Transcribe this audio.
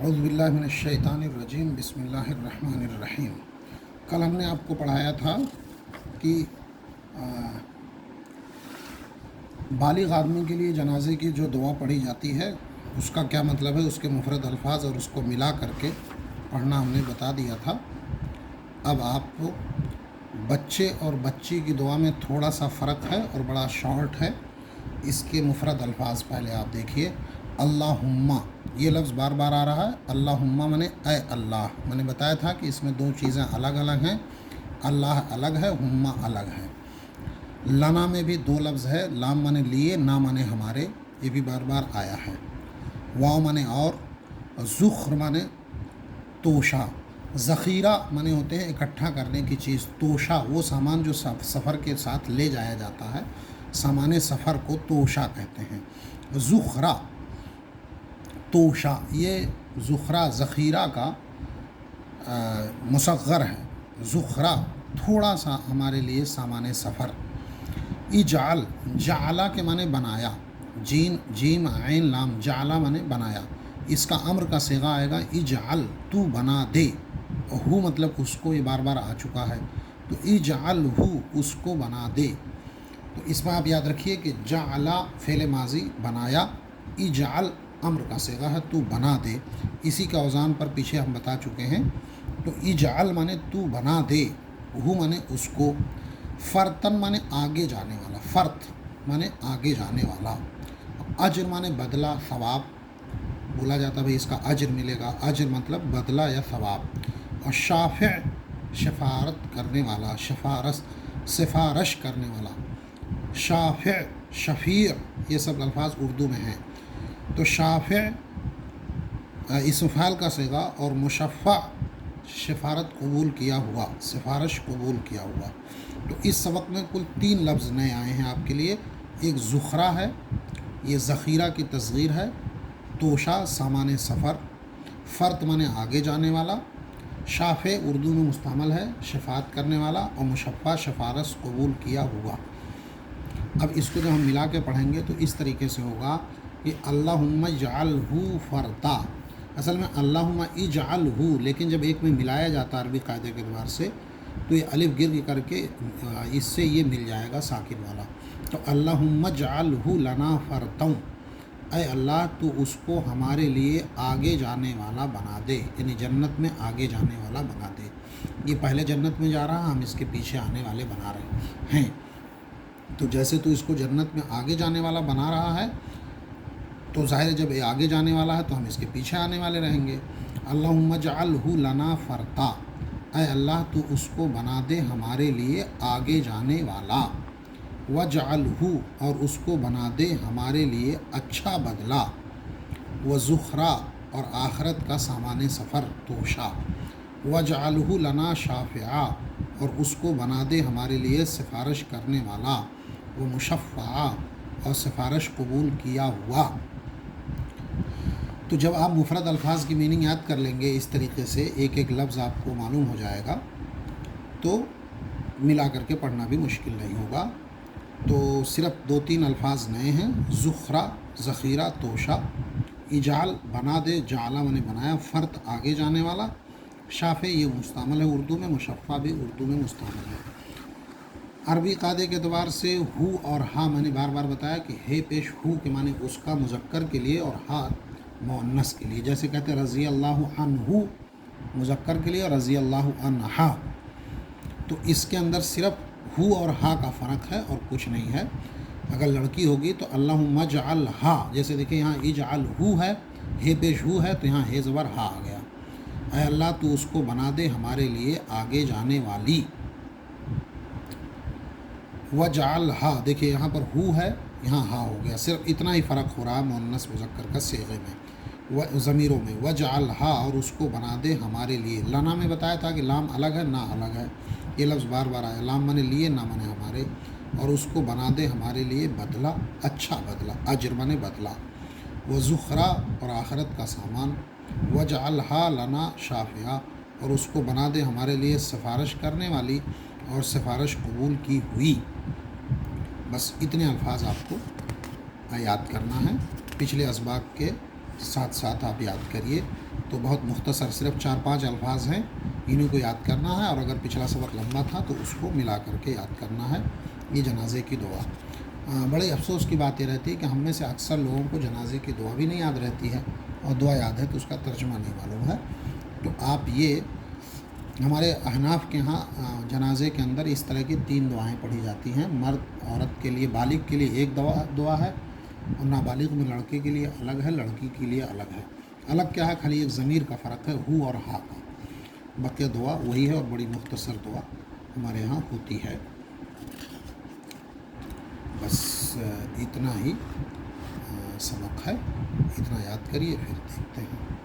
اعوذ باللہ من الشیطان الرجیم بسم اللہ الرحمن الرحیم۔ کل ہم نے آپ کو پڑھایا تھا کہ بالغ آدمی کے لیے جنازے کی جو دعا پڑھی جاتی ہے اس کا کیا مطلب ہے، اس کے مفرد الفاظ اور اس کو ملا کر کے پڑھنا ہم نے بتا دیا تھا۔ اب آپ کو بچے اور بچی کی دعا میں تھوڑا سا فرق ہے اور بڑا شارٹ ہے۔ اس کے مفرد الفاظ پہلے آپ دیکھیے۔ اللہم، یہ لفظ بار بار آ رہا ہے۔ اللہم مانے اے اللہ۔ میں نے بتایا تھا کہ اس میں دو چیزیں الگ الگ ہیں، اللہ الگ ہے، ہما الگ ہے۔ لنا میں بھی دو لفظ ہے، لام مانے لیے، نا مانے ہمارے، یہ بھی بار بار آیا ہے۔ واو مانے اور، ذخر مانے توشہ، ذخیرہ مانے ہوتے ہیں اکٹھا کرنے کی چیز، توشہ وہ سامان جو سفر کے ساتھ لے جایا جاتا ہے، سامان سفر کو توشہ کہتے ہیں۔ ذخرہ، توشہ، یہ ذخیرہ کا مصغر ہے۔ ذخرہ تھوڑا سا ہمارے لیے سامان سفر۔ اجعل، جعلہ کے معنی بنایا، جیم عین لام، جعلہ معنی بنایا۔ اس کا امر کا صیغہ آئے گا اجعل، تو بنا دے۔ ہو مطلب اس کو، یہ بار بار آ چکا ہے، تو اجعل ہو، اس کو بنا دے۔ تو اس میں آپ یاد رکھیے کہ جعلہ فعل ماضی بنایا، اجعل امر کا صیغہ ہے تو بنا دے۔ اسی کا اوزان پر پیچھے ہم بتا چکے ہیں۔ تو اجعل مانے تو بنا دے، ہو مانے اس کو، فرتن مانے آگے جانے والا، فرت مانے آگے جانے والا، اجر مانے بدلہ ثواب، بولا جاتا بھئی اس کا اجر ملے گا، اجر مطلب بدلہ یا ثواب۔ اور شافع شفارت کرنے والا، سفارش کرنے والا، شافع، شفیع، یہ سب الفاظ اردو میں ہیں۔ تو شافع اسم فاعل کا صیغہ، اور مشفع شفارت قبول کیا ہوا، سفارش قبول کیا ہوا۔ تو اس سبق میں کل 3 لفظ نئے آئے ہیں آپ کے لیے۔ ایک ذخرہ ہے، یہ ذخیرہ کی تصغیر ہے، توشہ سامان سفر، فرت مانے آگے جانے والا، شافع اردو میں مستعمل ہے شفاعت کرنے والا، اور مشفع سفارش قبول کیا ہوا۔ اب اس کو جب ہم ملا کے پڑھیں گے تو اس طریقے سے ہوگا کہ اللہم اجعلہ فرتا، اصل میں اللہم اجعلہ، لیکن جب ایک میں ملایا جاتا ہے عربی قاعدے کے اعتبار سے تو یہ الف گر کر کے اس سے یہ مل جائے گا ساکن والا۔ تو اللہم اجعلہ لنا فرتم، اے اللہ تو اس کو ہمارے لیے آگے جانے والا بنا دے، یعنی جنت میں آگے جانے والا بنا دے۔ یہ پہلے جنت میں جا رہا، ہم اس کے پیچھے آنے والے بنا رہے ہیں۔ تو جیسے تو اس کو جنت میں آگے جانے والا بنا رہا ہے، تو ظاہر ہے جب یہ آگے جانے والا ہے تو ہم اس کے پیچھے آنے والے رہیں گے۔ اللہم اجعلہ لنا فرتا، اے اللہ تو اس کو بنا دے ہمارے لیے آگے جانے والا، وجعلہ، اور اس کو بنا دے ہمارے لیے اچھا بدلہ، وذخرا، اور آخرت کا سامان سفر توشہ، وجعلہ لنا شافعا، اور اس کو بنا دے ہمارے لیے سفارش کرنے والا، ومشفعا، اور سفارش قبول کیا ہوا۔ تو جب آپ مفرد الفاظ کی میننگ یاد کر لیں گے اس طریقے سے، ایک ایک لفظ آپ کو معلوم ہو جائے گا، تو ملا کر کے پڑھنا بھی مشکل نہیں ہوگا۔ تو صرف 2-3 الفاظ نئے ہیں، ذخرہ ذخیرہ، توشہ، اجعل بنا دے، جعلہ میں نے بنایا، فرت آگے جانے والا، شافع یہ مستعمل ہے اردو میں، مشفع بھی اردو میں مستعمل ہے۔ عربی قاعدے کے اعتبار سے ہو اور ہا، میں نے بار بار بتایا کہ ہے پیش ہو کے معنی اس کا مذکر کے لیے، اور ہا مؤنث کے لیے، جیسے کہتے ہیں رضی اللہ عنہ مذکر کے لیے اور رضی اللہ عنہا۔ تو اس کے اندر صرف ہو اور ہا کا فرق ہے اور کچھ نہیں ہے۔ اگر لڑکی ہوگی تو اللہم اجعلہا، جیسے دیکھیں یہاں اجعلہ ہے، ہے پیش ہو ہے، تو یہاں ہے زبر ہا آ گیا۔ اے اللہ تو اس کو بنا دے ہمارے لیے آگے جانے والی، وجعلہا، دیکھیے یہاں پر ہو ہے، یہاں ہا ہو گیا، صرف اتنا ہی فرق ہو رہا ہے مؤنث مذکر کا صیغے میں، ضمیروں میں۔ وجعلہا، اور اس کو بنا دے ہمارے لیے۔ لنا میں بتایا تھا کہ لام الگ ہے، نا الگ ہے، یہ لفظ بار بار آیا، لام مانے لیے، نا مانے ہمارے، اور اس کو بنا دے ہمارے لیے بدلہ، اچھا بدلہ، اجر مانے بدلہ، وذخرا، اور آخرت کا سامان، وجعلہا لنا شافعہ، اور اس کو بنا دے ہمارے لیے سفارش کرنے والی اور سفارش قبول کی ہوئی۔ بس اتنے الفاظ آپ کو یاد کرنا ہے، پچھلے اسباق کے ساتھ ساتھ آپ یاد کریے۔ تو بہت مختصر صرف 4-5 الفاظ ہیں، انہیں کو یاد کرنا ہے، اور اگر پچھلا سبق لمبا تھا تو اس کو ملا کر کے یاد کرنا ہے۔ یہ جنازے کی دعا۔ بڑے افسوس کی بات یہ رہتی ہے کہ ہم میں سے اکثر لوگوں کو جنازے کی دعا بھی نہیں یاد رہتی ہے، اور دعا یاد ہے تو اس کا ترجمہ نہیں معلوم ہے۔ تو آپ یہ ہمارے احناف کے ہاں جنازے کے اندر اس طرح کی 3 دعائیں پڑھی جاتی ہیں۔ مرد عورت کے لیے، بالغ کے لیے ایک دعا ہے، اور نابالغ میں لڑکے کے لیے الگ ہے، لڑکی کے لیے الگ ہے۔ الگ کیا ہے؟ خالی ایک ضمیر کا فرق ہے، ہو اور ہا کا۔ بقیہ دعا وہی ہے، اور بڑی مختصر دعا ہمارے ہاں ہوتی ہے۔ بس اتنا ہی سبق ہے، اتنا یاد کریے، پھر دیکھتے ہیں۔